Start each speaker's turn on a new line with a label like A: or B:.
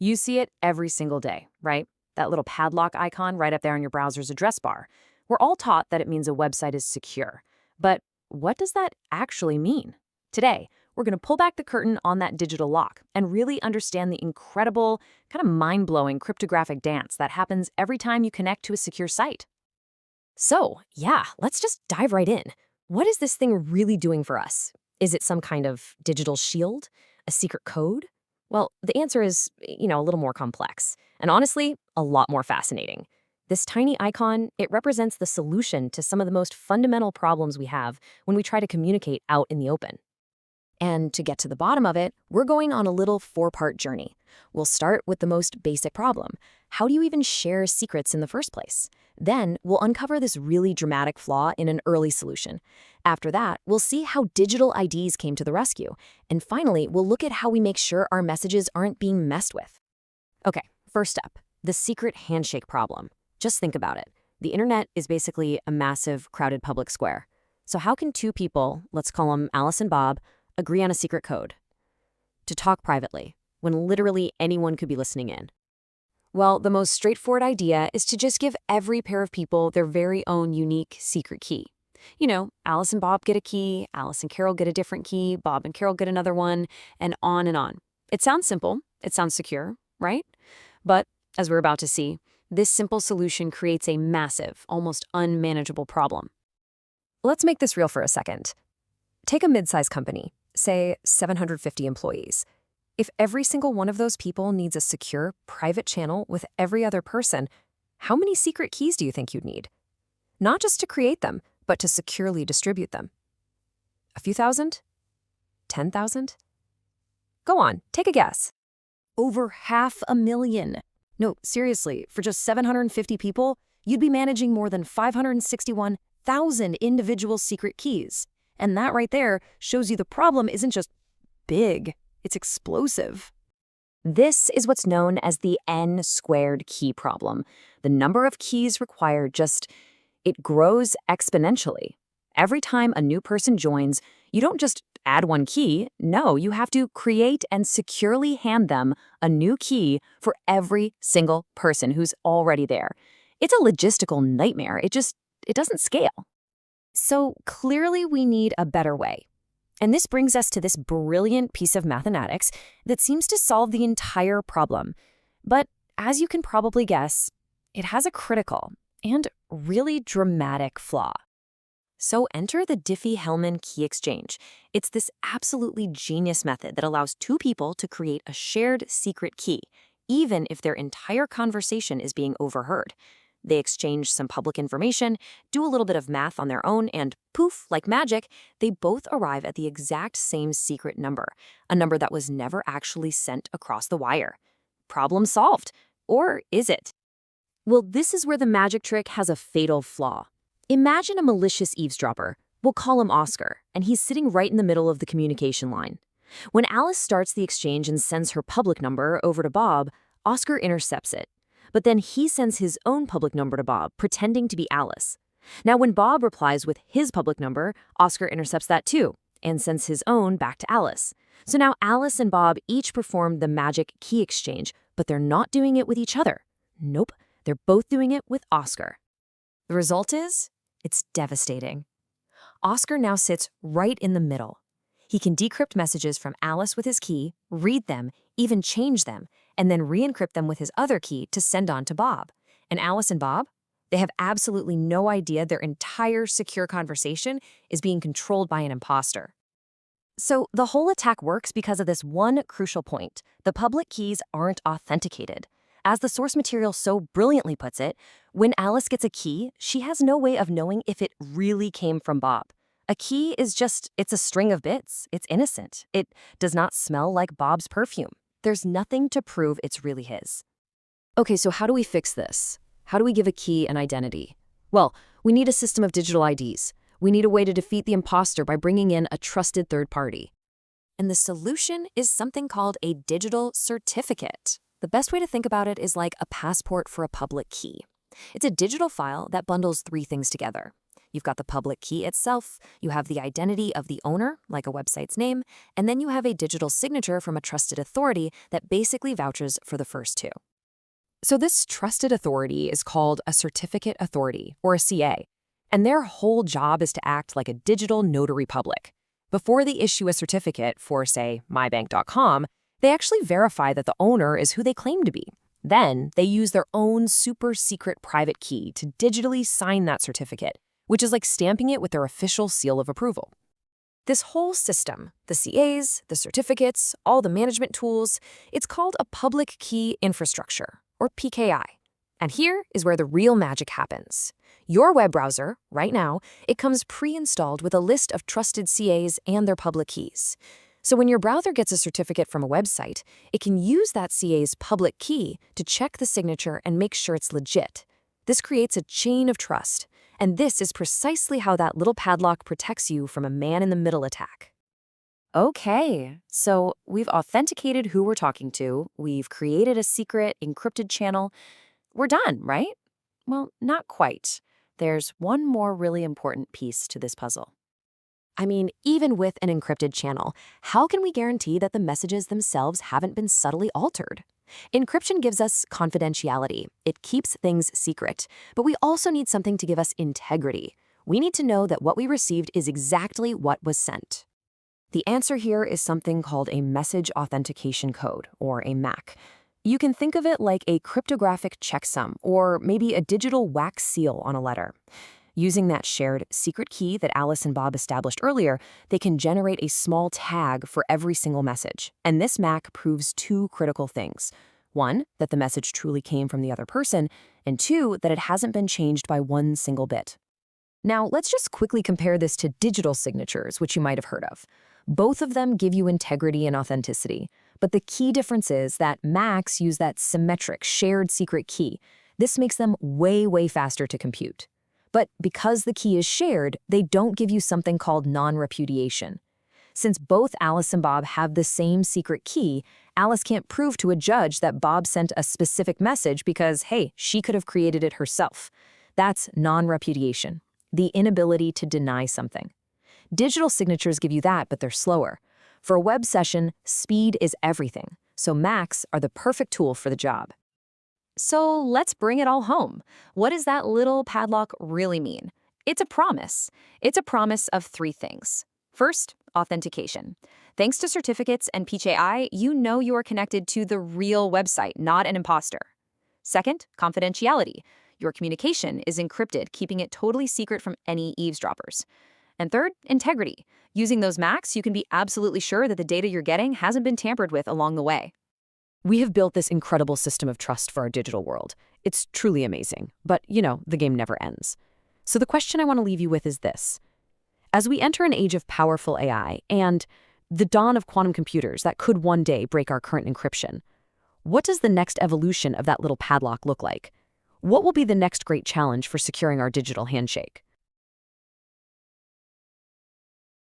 A: You see it every single day, right? That little padlock icon right up there on your browser's address bar. We're all taught that it means a website is secure. But what does that actually mean? Today, we're going to pull back the curtain on that digital lock and really understand the incredible, kind of mind-blowing cryptographic dance that happens every time you connect to a secure site.
B: So, yeah, let's just dive right in. What is this thing really doing for us? Is it some kind of digital shield? A secret code? Well, the answer is, a little more complex. And honestly, a lot more fascinating. This tiny icon, it represents the solution to some of the most fundamental problems we have when we try to communicate out in the open. And to get to the bottom of it, we're going on a little four-part journey. We'll start with the most basic problem. How do you even share secrets in the first place? Then we'll uncover this really dramatic flaw in an early solution. After that, we'll see how digital IDs came to the rescue. And finally, we'll look at how we make sure our messages aren't being messed with. Okay, first up, the secret handshake problem. Just think about it. The internet is basically a massive, crowded public square. So how can two people, let's call them Alice and Bob, agree on a secret code to talk privately when literally anyone could be listening in? Well, the most straightforward idea is to just give every pair of people their very own unique secret key. Alice and Bob get a key, Alice and Carol get a different key, Bob and Carol get another one, and on and on. It sounds simple, it sounds secure, right? But as we're about to see, this simple solution creates a massive, almost unmanageable problem.
C: Let's make this real for a second. Take a mid-sized company, say 750 employees. If every single one of those people needs a secure, private channel with every other person, how many secret keys do you think you'd need? Not just to create them, but to securely distribute them. A few thousand? 10,000? Go on, take a guess. Over 500,000. No, seriously, for just 750 people, you'd be managing more than 561,000 individual secret keys. And that right there shows you the problem isn't just big, it's explosive.
B: This is what's known as the n-squared key problem. The number of keys required it grows exponentially. Every time a new person joins, you don't just add one key. No, you have to create and securely hand them a new key for every single person who's already there. It's a logistical nightmare. It doesn't scale.
C: So clearly we need a better way. And this brings us to this brilliant piece of mathematics that seems to solve the entire problem. But as you can probably guess, it has a critical and really dramatic flaw. So enter the Diffie-Hellman Key Exchange. It's this absolutely genius method that allows two people to create a shared secret key, even if their entire conversation is being overheard. They exchange some public information, do a little bit of math on their own, and poof, like magic, they both arrive at the exact same secret number, a number that was never actually sent across the wire. Problem solved. Or is it? Well, this is where the magic trick has a fatal flaw. Imagine a malicious eavesdropper. We'll call him Oscar, and he's sitting right in the middle of the communication line. When Alice starts the exchange and sends her public number over to Bob, Oscar intercepts it. But then he sends his own public number to Bob, pretending to be Alice. Now, when Bob replies with his public number, Oscar intercepts that too, and sends his own back to Alice. So now Alice and Bob each perform the magic key exchange, but they're not doing it with each other. Nope, they're both doing it with Oscar. The result is, it's devastating. Oscar now sits right in the middle. He can decrypt messages from Alice with his key, read them, even change them, and then re-encrypt them with his other key to send on to Bob. And Alice and Bob, they have absolutely no idea their entire secure conversation is being controlled by an imposter. So the whole attack works because of this one crucial point. The public keys aren't authenticated. As the source material so brilliantly puts it, when Alice gets a key, she has no way of knowing if it really came from Bob. A key is it's a string of bits. It's innocent. It does not smell like Bob's perfume. There's nothing to prove it's really his. Okay, so how do we fix this? How do we give a key an identity? Well, we need a system of digital IDs. We need a way to defeat the imposter by bringing in a trusted third party. And the solution is something called a digital certificate. The best way to think about it is like a passport for a public key. It's a digital file that bundles three things together: You've got the public key itself, you have the identity of the owner, like a website's name, and then you have a digital signature from a trusted authority that basically vouches for the first two. So this trusted authority is called a certificate authority, or a CA, and their whole job is to act like a digital notary public. Before they issue a certificate for, say, mybank.com, they actually verify that the owner is who they claim to be. Then they use their own super secret private key to digitally sign that certificate, which is like stamping it with their official seal of approval. This whole system, the CAs, the certificates, all the management tools, it's called a public key infrastructure, or PKI. And here is where the real magic happens. Your web browser, right now, it comes pre-installed with a list of trusted CAs and their public keys. So when your browser gets a certificate from a website, it can use that CA's public key to check the signature and make sure it's legit. This creates a chain of trust, and this is precisely how that little padlock protects you from a man-in-the-middle attack.
A: Okay, so we've authenticated who we're talking to, we've created a secret encrypted channel. We're done, right? Well, not quite. There's one more really important piece to this puzzle.
C: I mean, even with an encrypted channel, how can we guarantee that the messages themselves haven't been subtly altered? Encryption gives us confidentiality. It keeps things secret. But we also need something to give us integrity. We need to know that what we received is exactly what was sent. The answer here is something called a message authentication code, or a MAC. You can think of it like a cryptographic checksum, or maybe a digital wax seal on a letter. Using that shared secret key that Alice and Bob established earlier, they can generate a small tag for every single message. And this MAC proves two critical things. One, that the message truly came from the other person, and two, that it hasn't been changed by one single bit. Now, let's just quickly compare this to digital signatures, which you might have heard of. Both of them give you integrity and authenticity, but the key difference is that MACs use that symmetric, shared secret key. This makes them way faster to compute. But because the key is shared, they don't give you something called non-repudiation. Since both Alice and Bob have the same secret key, Alice can't prove to a judge that Bob sent a specific message because, hey, she could have created it herself. That's non-repudiation, the inability to deny something. Digital signatures give you that, but they're slower. For a web session, speed is everything, so MACs are the perfect tool for the job. So let's bring it all home. What does that little padlock really mean? It's a promise. It's a promise of three things. First, authentication. Thanks to certificates and PKI, you know you are connected to the real website, not an imposter. Second, confidentiality. Your communication is encrypted, keeping it totally secret from any eavesdroppers. And third, integrity. Using those MACs, you can be absolutely sure that the data you're getting hasn't been tampered with along the way. We have built this incredible system of trust for our digital world. It's truly amazing, but, the game never ends. So the question I want to leave you with is this. As we enter an age of powerful AI and the dawn of quantum computers that could one day break our current encryption, what does the next evolution of that little padlock look like? What will be the next great challenge for securing our digital handshake?